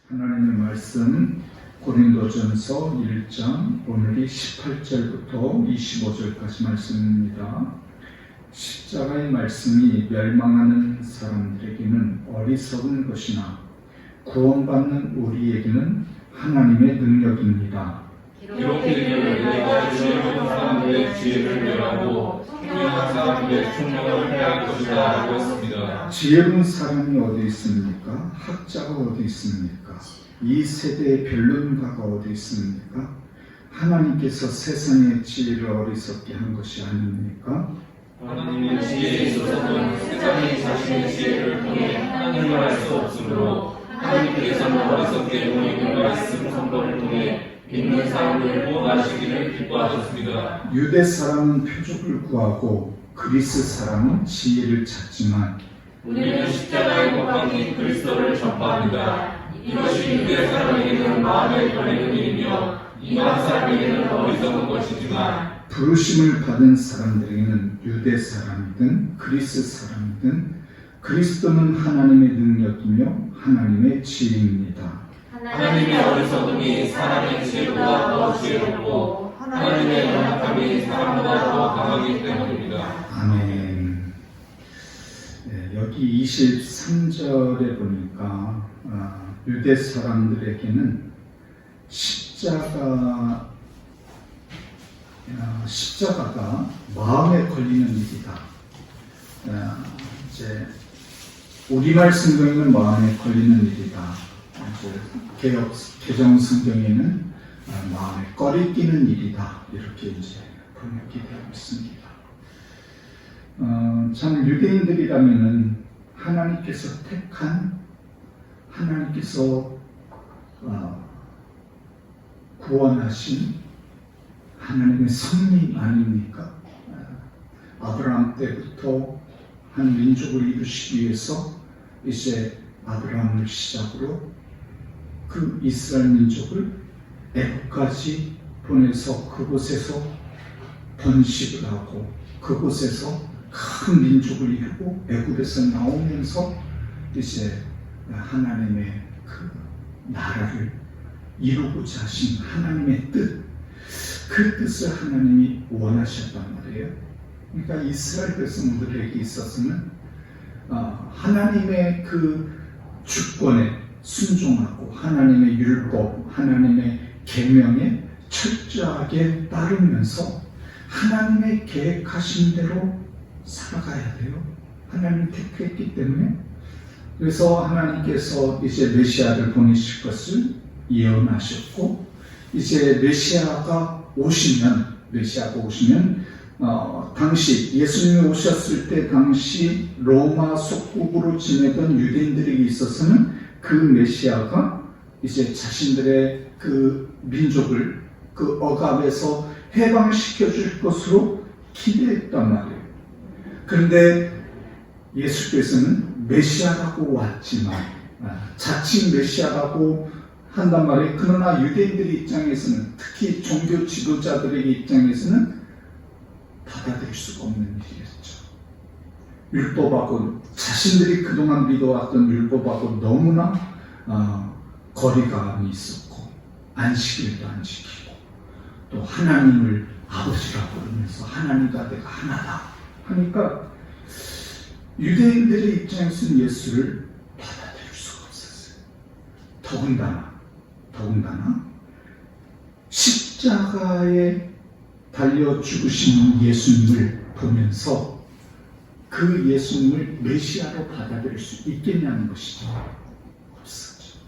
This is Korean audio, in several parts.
하나님의 말씀 고린도전서 1장 오늘이 18절부터 25절까지 말씀입니다. 십자가의 말씀이 멸망하는 사람들에게는 어리석은 것이나 구원받는 우리에게는 하나님의 능력입니다. 기록되기를 내가 지혜로운 사람들의 지혜를 멸하고 총명한 사람들의 총명을 해할 것이다 라고 했습니다. 지혜로운 사람이 어디 있습니까? 학자가 어디 있습니까? 이 세대의 변론가가 어디 있습니까? 하나님께서 세상의 지혜를 어리석게 한 것이 아닙니까? 하나님의 지혜에 있어서는 세상이 자신의 지혜를 통해 하나님을 알 수 없으므로 하나님께서는 어리석게 보이는 말씀 선포를 통해 믿는 사람을 구원하시기를 기뻐하셨습니다. 유대 사람은 표적을 구하고 그리스 사람은 지혜를 찾지만 우리는 십자가에 못 박힌 그리스도를 전파합니다. 이것이 유대 사람에게는 마음에 걸리는 일이며 이방 사람에게는 어리석은 것이지만 부르심을 받은 사람들에게는 유대 사람이든 그리스 사람이든 그리스도는 하나님의 능력이며 하나님의 지혜입니다. 하나님의 어리석음이 사람의 지혜보다 더 지혜롭고 하나님의 연약함이 사람보다 더 강하기 때문입니다. 아멘. 네, 여기 23절에 보니까 유대 사람들에게는 십자가가 마음에 걸리는 일이다. 이제 우리말 성경에는 마음에 걸리는 일이다. 개정 성경에는 마음에 꺼리 끼는 일이다. 이렇게 이제 번역이 되어 있습니다. 참 유대인들이라면은 하나님께서 택한 하나님께서 구원하신 하나님의 성님 아닙니까? 아브라함 때부터 한 민족을 이루시기 위해서 이제 아브라함을 시작으로 그 이스라엘 민족을 애굽까지 보내서 그곳에서 번식을 하고 그곳에서 큰 민족을 이루고 애굽에서 나오면서 이제 하나님의 그 나라를 이루고자 하신 하나님의 뜻, 그 뜻을 하나님이 원하셨단 말이에요. 그러니까 이스라엘 백성들에게 있어서는 하나님의 그 주권에 순종하고 하나님의 율법, 하나님의 계명에 철저하게 따르면서 하나님의 계획하신 대로 살아가야 돼요. 하나님 택했기 때문에. 그래서 하나님께서 이제 메시아를 보내실 것을 예언하셨고, 이제 메시아가 오시면 당시 예수님이 오셨을 때 당시 로마 속국으로 지내던 유대인들에게 있어서는 그 메시아가 이제 자신들의 그 민족을 그 억압에서 해방시켜 줄 것으로 기대했단 말이에요. 그런데 예수께서는 메시아라고 왔지만 자칭 메시아라고 한단 말이에요. 그러나 유대인들의 입장에서는, 특히 종교 지도자들의 입장에서는 받아들일 수가 없는 일이었죠. 율법하고, 자신들이 그동안 믿어왔던 율법하고 너무나 거리감이 있었고, 안식일도 안 지키고, 또 하나님을 아버지라고 그러면서 하나님과 내가 하나다 하니까 유대인들의 입장에서는 예수를 받아들일 수가 없었어요. 더군다나 십자가에 달려 죽으신 예수님을 보면서 그 예수님을 메시아로 받아들일 수 있겠냐는 것이죠. 없었죠.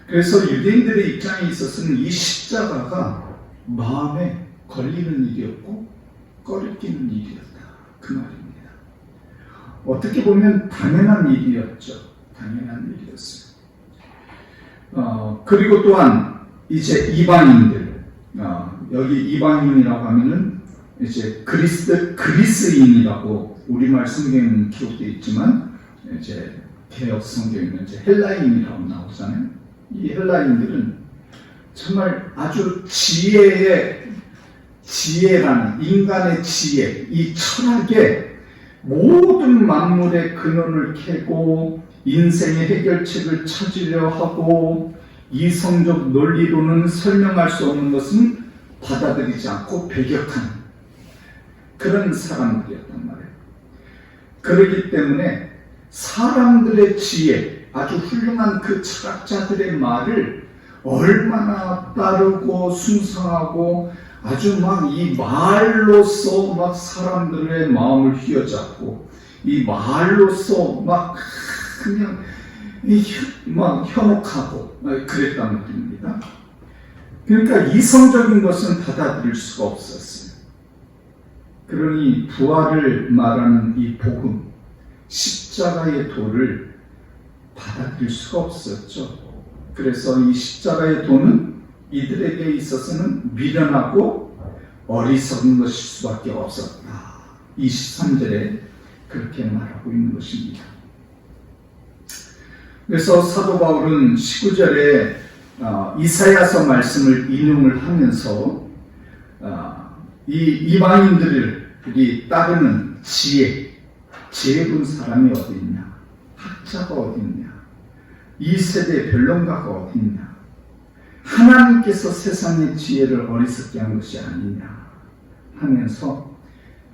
그래서 유대인들의 입장에 있어서는 이 십자가가 마음에 걸리는 일이었고 꺼리끼는 일이었다. 그 말입니다. 어떻게 보면 당연한 일이었죠. 당연한 일이었어요. 그리고 또한 이제 이방인들, 여기 이방인이라고 하면은 이제 그리스인이라고 우리말 성경에는 기록되어 있지만 이제 개역 성경에는 이제 헬라인이라고 나오잖아요. 이 헬라인들은 정말 아주 지혜라는 인간의 지혜, 이 철학에 모든 만물의 근원을 캐고 인생의 해결책을 찾으려 하고 이성적 논리로는 설명할 수 없는 것은 받아들이지 않고 배격하는 그런 사람들이었단 말이에요. 그렇기 때문에 사람들의 지혜, 아주 훌륭한 그 철학자들의 말을 얼마나 따르고 순종하고 아주 막 이 말로서 막 사람들의 마음을 휘어잡고 이 말로서 막 그냥 막 현혹하고 그랬단 말입니다. 그러니까 이성적인 것은 받아들일 수가 없었어요. 그러니 부활을 말하는 이 복음, 십자가의 도를 받아들일 수가 없었죠. 그래서 이 십자가의 도는 이들에게 있어서는 미련하고 어리석은 것일 수밖에 없었다. 23절에 그렇게 말하고 있는 것입니다. 그래서 사도 바울은 19절에 이사야서 말씀을 인용을 하면서 이 이방인들이 따르는 지혜로운 사람이 어디 있냐? 학자가 어디 있냐? 이 세대의 변론가가 어디 있냐? 하나님께서 세상의 지혜를 어리석게 한 것이 아니냐 하면서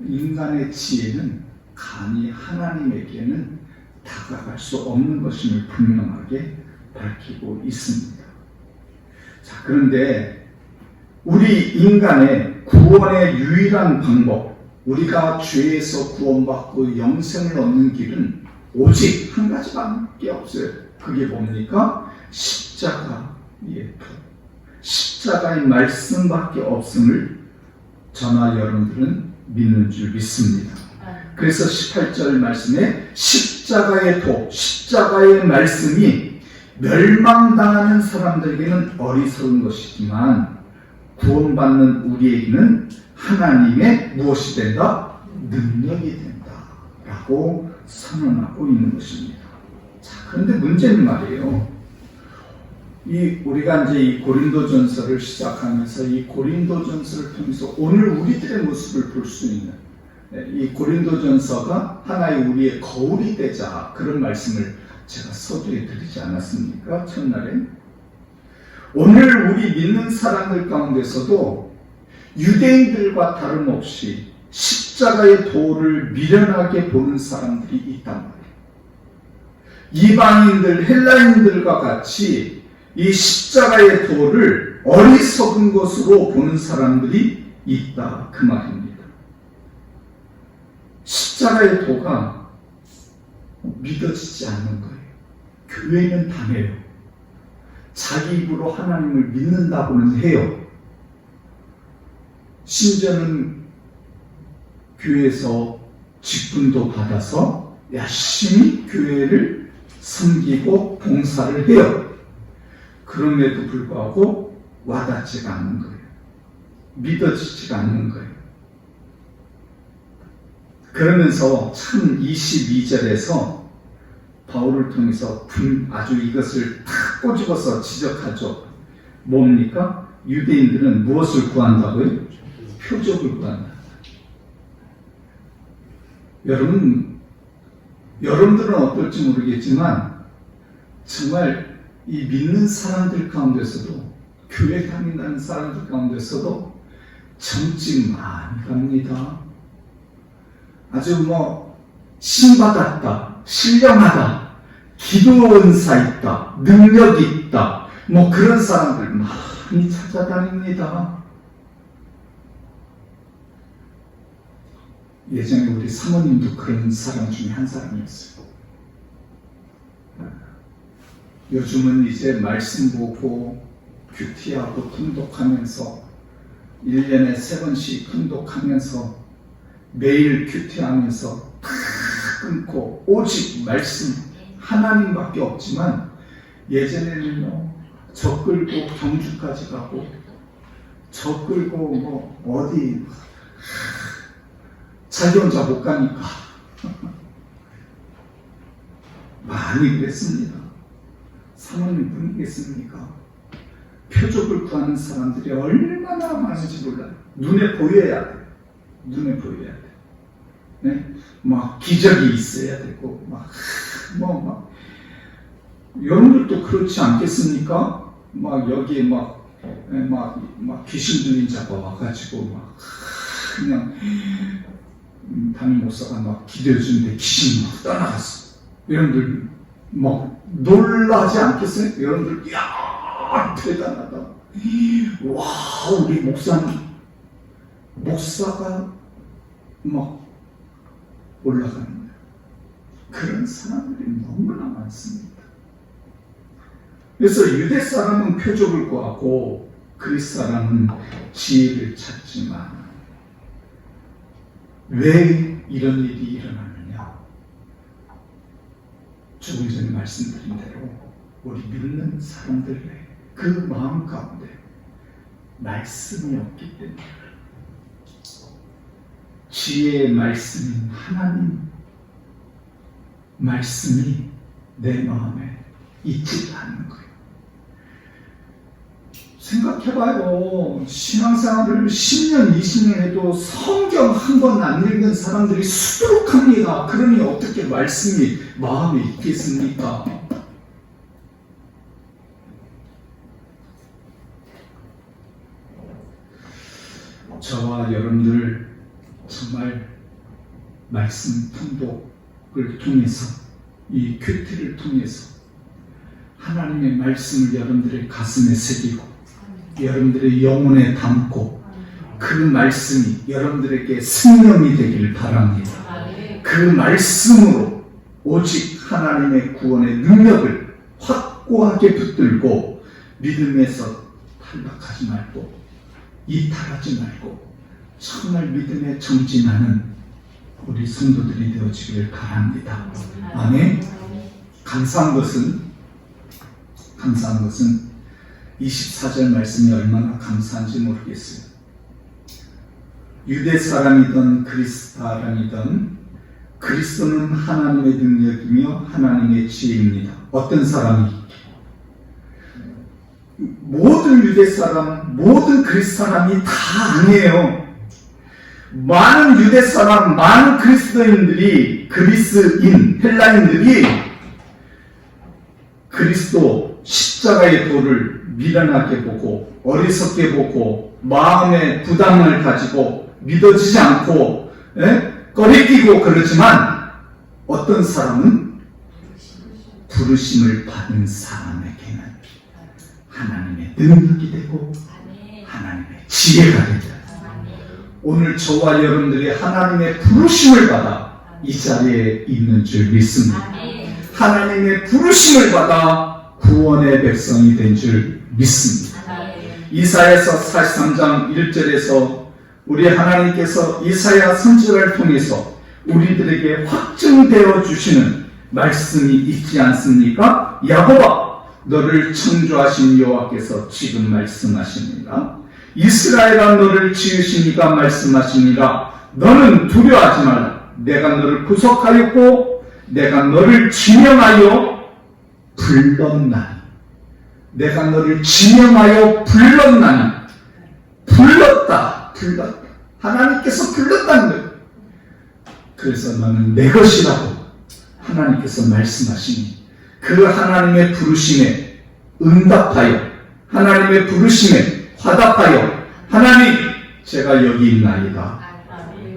인간의 지혜는 감히 하나님에게는 다가갈 수 없는 것임을 분명하게 밝히고 있습니다. 자, 그런데 우리 인간의 구원의 유일한 방법, 우리가 죄에서 구원받고 영생을 얻는 길은 오직 한 가지밖에 없어요. 그게 뭡니까? 십자가의 도, 십자가의 말씀밖에 없음을 저나 여러분들은 믿는 줄 믿습니다. 그래서 18절 말씀에 십자가의 도, 십자가의 말씀이 멸망당하는 사람들에게는 어리석은 것이지만 구원받는 우리에게는 하나님의 무엇이 된다? 능력이 된다 라고 선언하고 있는 것입니다. 자, 그런데 문제는 말이에요. 우리가 이제 이 고린도전서를 시작하면서 이 고린도전서를 통해서 오늘 우리들의 모습을 볼 수 있는 이 고린도전서가 하나의 우리의 거울이 되자 그런 말씀을 제가 서두에 드리지 않았습니까? 첫날에. 오늘 우리 믿는 사람들 가운데서도 유대인들과 다름없이 십자가의 도를 미련하게 보는 사람들이 있단 말이에요. 이방인들, 헬라인들과 같이 이 십자가의 도를 어리석은 것으로 보는 사람들이 있다 그 말입니다. 십자가의 도가 믿어지지 않는 거예요. 교회는 다 해요. 자기 입으로 하나님을 믿는다고는 해요. 심지어는 교회에서 직분도 받아서 열심히 교회를 섬기고 봉사를 해요. 그럼에도 불구하고 와닿지가 않는 거예요. 믿어지지가 않는 거예요. 그러면서 참 22절에서 바울을 통해서 아주 이것을 탁 꼬집어서 지적하죠. 뭡니까? 유대인들은 무엇을 구한다고요? 표적을 구한다. 여러분들은 어떨지 모르겠지만 정말 이 믿는 사람들 가운데서도 교회 다닌다는 사람들 가운데서도 점찍 많이 갑니다. 아주 신받았다, 신령하다, 기도 은사 있다, 능력이 있다, 그런 사람들 많이 찾아다닙니다. 예전에 우리 사모님도 그런 사람 중에 한 사람이었어요. 요즘은 이제 말씀 보고 큐티하고 통독하면서 1년에 3번씩 통독하면서 매일 큐티하면서 다 끊고 오직 말씀 하나님밖에 없지만 예전에는 저 끌고 경주까지 가고 저 끌고 어디 자기 혼자 못 가니까 많이 그랬습니다. 사모님 분이겠습니까? 표적을 구하는 사람들이 얼마나 많은지 몰라요. 눈에 보여야 돼. 눈에 보여야 돼. 네? 기적이 있어야 되고, 여러분들도 그렇지 않겠습니까? 막 여기에 막 귀신 들린 자가 와가지고 막 그냥 담임 목사가 막 기도해주는데 귀신이 막 떠나갔어. 여러분들 막 놀라지 않겠어요? 여러분들 이야 대단하다. 와 우리 목사가 막 올라가는 거예요. 그런 사람들이 너무나 많습니다. 그래서 유대 사람은 표적을 구하고 그리스 사람은 지혜를 찾지만 왜 이런 일이 일어나느냐? 조금 전에 말씀드린 대로 우리 믿는 사람들의 그 마음 가운데 말씀이 없기 때문에 지혜의 말씀인 하나님 말씀이 내 마음에 있지 않는 거예요. 생각해봐요. 신앙생활을 10년, 20년 해도 성경 한 번 안 읽은 사람들이 수두룩합니다. 그러니 어떻게 말씀이 마음에 있겠습니까? 저와 여러분들 정말 말씀 통독을 통해서 이 큐티를 통해서 하나님의 말씀을 여러분들의 가슴에 새기고 여러분들의 영혼에 담고 그 말씀이 여러분들에게 생명이 되기를 바랍니다. 그 말씀으로 오직 하나님의 구원의 능력을 확고하게 붙들고 믿음에서 탈락하지 말고 이탈하지 말고 정말 믿음에 정진하는 우리 성도들이 되어지기를 바랍니다. 아멘. 감사한 것은 24절 말씀이 얼마나 감사한지 모르겠어요. 유대 사람이든 그리스 사람이든 그리스도는 하나님의 능력이며 하나님의 지혜입니다. 어떤 사람이? 모든 유대 사람, 모든 그리스 사람이 다 아니에요. 많은 유대 사람, 많은 그리스도인들이, 그리스인, 헬라인들이 그리스도 십자가의 도를 미련하게 보고 어리석게 보고 마음의 부담을 가지고 믿어지지 않고 꺼리끼고 그러지만 어떤 사람은 부르심을 받은 사람에게는 하나님의 능력이 되고 하나님의 지혜가 되다. 오늘 저와 여러분들이 하나님의 부르심을 받아 이 자리에 있는 줄 믿습니다. 하나님의 부르심을 받아 구원의 백성이 된 줄 믿습니다. 이사야서 43장 1절에서 우리 하나님께서 이사야 선지자를 통해서 우리들에게 확증되어 주시는 말씀이 있지 않습니까? 야곱아 너를 창조하신 여호와께서 지금 말씀하십니다. 이스라엘아 너를 지으시니까 말씀하시니라. 너는 두려워하지 말라. 내가 너를 구속하였고 내가 너를 지명하여 불렀나니. 내가 너를 지명하여 불렀나니. 불렀다. 하나님께서 불렀다는 거예요. 그래서 너는 내 것이라고 하나님께서 말씀하시니 그 하나님의 부르심에 응답하여 하나님의 부르심에 화답하여 하나님 제가 여기 있나이다.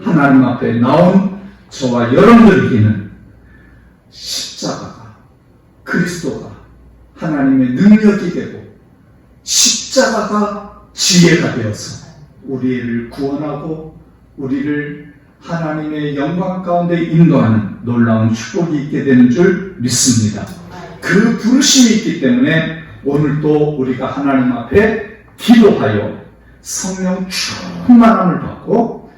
하나님 앞에 나온 저와 여러분들에게는 십자가가 그리스도가 하나님의 능력이 되고 십자가가 지혜가 되어서 우리를 구원하고 우리를 하나님의 영광 가운데 인도하는 놀라운 축복이 있게 되는 줄 믿습니다. 그 부르심이 있기 때문에 오늘도 우리가 하나님 앞에 기도하여 성령 충만함을 받고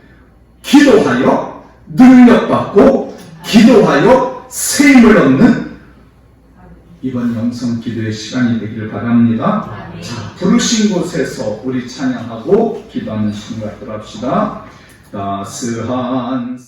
기도하여 능력받고 기도하여 세임을 얻는 이번 영성 기도의 시간이 되기를 바랍니다. 자, 부르신 곳에서 우리 찬양하고 기도하는 순간 들어갑시다. 따스한